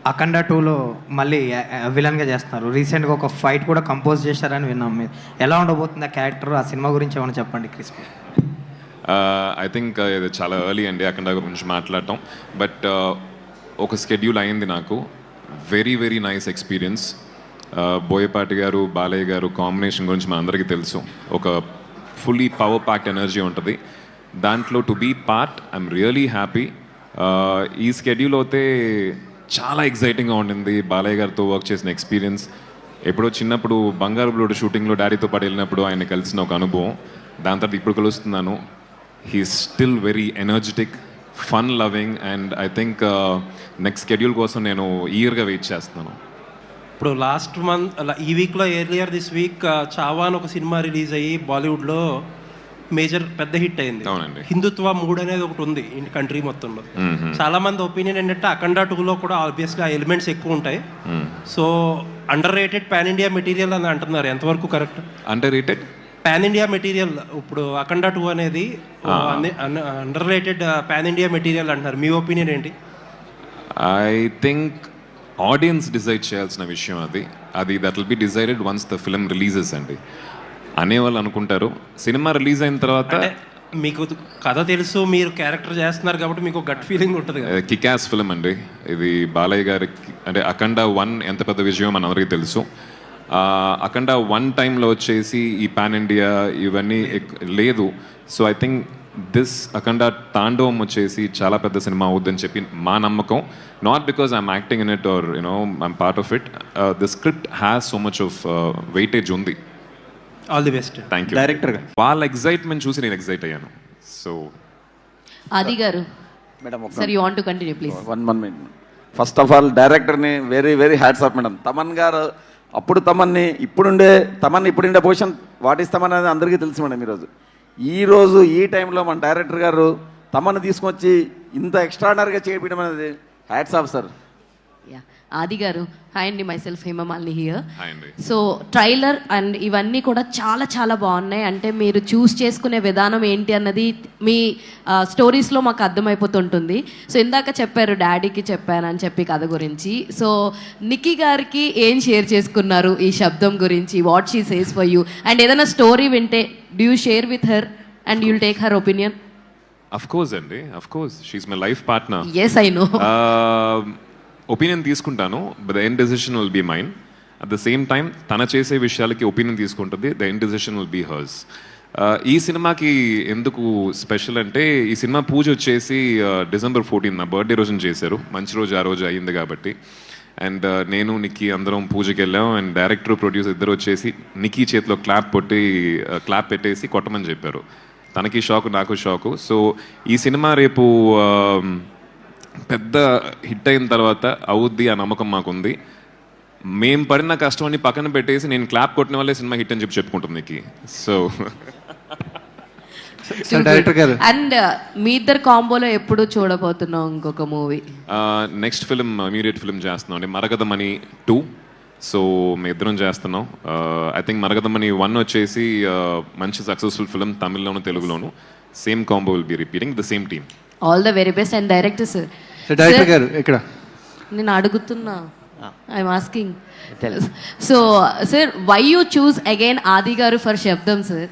అఖండ 2లో మళ్ళీ విలన్గా చేస్తున్నారు. రీసెంట్గా ఒక ఫైట్ కూడా కంపోజ్ చేశారని విన్నాం. మీరు ఎలా ఉండబోతుంది ఆ క్యారెక్టర్, ఆ సినిమా గురించి ఏమైనా చెప్పండి క్రిస్పీ. ఐ థింక్ ఇది చాలా ఎర్లీ అండి అఖండ గురించి మాట్లాడటం. బట్ ఒక స్కెడ్యూల్ అయింది నాకు. Very very nice experience. Boyapati గారు, బాలయ్య గారు కాంబినేషన్ గురించి మన అందరికీ తెలుసు. ఒక ఫుల్లీ పవర్ ప్యాక్డ్ ఎనర్జీ ఉంటుంది దాంట్లో. To be part I'm really happy. ఈ స్కెడ్యూల్ అయితే చాలా ఎక్సైటింగ్గా ఉండింది. బాలయ్య గారితో వర్క్ చేసిన ఎక్స్పీరియన్స్, ఎప్పుడో చిన్నప్పుడు బంగారు బ్లూడ్ షూటింగ్లో డాడీతో పాటు వెళ్ళినప్పుడు ఆయన కలిసిన ఒక అనుభవం. దాని తర్వాత ఇప్పుడు కలుస్తున్నాను. He still very energetic, fun loving, and I think next schedule కోసం నేను ఈగర్గా వెయిట్ చేస్తున్నాను. ఇప్పుడు లాస్ట్ మంత్ ఈ వీక్లో ఎర్లియర్ దిస్ వీక్ చావాన్ ఒక సినిమా రిలీజ్ అయ్యి బాలీవుడ్లో మేజర్ పెద్ద హిట్ అయింది. అవునండి. హిందుత్వ 3 అనేది ఒకటి ఉంది కంట్రీ మొత్తంలో. చాలా మంది ఒపీనియన్ ఏంటంటే అఖండ 2లో కూడా ఆబ్వియస్గా ఎలిమెంట్స్ ఎక్కువ ఉంటాయి. So under rated pan India material అని అంటున్నారు, ఎంతవరకు correct? Under rated pan India material ఇప్పుడు అఖండ 2 అనేది under rated pan India material అంటున్నారు. మీ ఒపీనియన్ ఏంటి? ఐ థింక్ ఆడియన్స్ డిసైడ్ చేయాల్సిన విషయం అది that will be decided once the film releases అండి. అనేవాళ్ళు అనుకుంటారు సినిమా రిలీజ్ అయిన తర్వాత. మీకు కథ తెలుసు, మీరు క్యారెక్టర్ చేస్తున్నారు కాబట్టి మీకు గట్ ఫీలింగ్ ఉంటుంది కదా. కికాస్ ఫిల్మ్ అండి ఇది. బాలయ్య గారికి అంటే అఖండ 1 ఎంత పెద్ద విజయం మన అందరికీ తెలుసు. అఖండ 1 టైంలో వచ్చేసి ఈ పాన్ ఇండియా ఇవన్నీ లేదు. So I think this Akhanda Thandavam వచ్చేసి చాలా పెద్ద సినిమా అవుద్దని చెప్పి మా నమ్మకం. Not because I'm acting in it or I'm part of it. The script has so much of weightage ఉంది. All the best. Thank you. డైరెక్టర్గా వాళ్ళ ఎగ్జైట్మెంట్ చూసి నేను ఎగ్జైట్ అయ్యాను. So Aadi garu, madam sir you want to continue please. One minute. First of all డైరెక్టర్ని very very hats off madam. Thaman garu అప్పుడు తమన్ని ఇప్పుడుండే position what is Thaman అనేది అందరికీ తెలుసు మేడం. ఈరోజు ఈ టైంలో మన డైరెక్టర్ గారు తమను తీసుకొచ్చి ఇంత ఎక్స్ట్రాడనరీగా చేయడం అనేది హ్యాట్స్ ఆఫ్ సార్. ఆది గారు, హాయ్ అండి, myself Hemamalini here. Hi అండి. సో ట్రైలర్ అండ్ ఇవన్నీ కూడా చాలా చాలా బాగున్నాయి. అంటే మీరు చూస్ చేసుకునే విధానం ఏంటి అన్నది మీ స్టోరీస్లో మాకు అర్థమైపోతుంటుంది. సో ఇందాక చెప్పారు డాడీకి చెప్పానని చెప్పి కథ గురించి. సో నిక్కీ గారికి ఏం షేర్ చేసుకున్నారు ఈ శబ్దం గురించి? What she says for you? And ఏదైనా స్టోరీ వింటే do you share with her and you'll take her opinion? Of course అండి, of course. She's my life partner. Yes I know. Opinion తీసుకుంటాను, but the end decision will be mine. At the same time తన చేసే విషయాలకి opinion తీసుకుంటుంది. The end decision will be hers. ఈ సినిమాకి ఎందుకు special అంటే, ఈ సినిమా పూజ వచ్చేసి డిసెంబర్ 14 నా బర్త్డే రోజున చేశారు. మంచి రోజు ఆ రోజు అయ్యింది కాబట్టి. అండ్ నేను నిక్కీ అందరం పూజకి వెళ్ళాం. అండ్ డైరెక్టర్ ప్రొడ్యూసర్ ఇద్దరు వచ్చేసి నిక్కీ చేతిలో క్లాప్ పెట్టేసి కొట్టమని చెప్పారు. తనకి షాకు, నాకు షాకు. సో ఈ సినిమా రేపు పెద్ద హిట్ అయిన తర్వాత అవుద్ది ఆ నమ్మకం మాకుంది. మేం పడిన కష్టం పక్కన పెట్టేసి నేను క్లాప్ కొట్టిన వాళ్ళే సినిమా హిట్ అని చెప్పుకుంటుంది నీకు. సో డైరెక్టర్ గారు, అండ్ మీ ఇద్దరు కాంబోలో ఎప్పుడు చూడబోతున్నాం ఇంకొక movie? Next film immediate film చేస్తున్నాం అండి, మరగదమణి 2. సో మేము ఇద్దరం చేస్తున్నాం. ఐ థింక్ మరగదమణి 1 వచ్చేసి మంచి సక్సెస్ఫుల్ ఫిల్మ్, తమిళ్లోను తెలుగులోను. Same combo will be repeating the same team. All the very best. And director sir. Director garu ఇక్కడ నేను అడుగుతున్నా, I'm asking. So sir, why you choose again Aadi garu for శబ్దం సార్?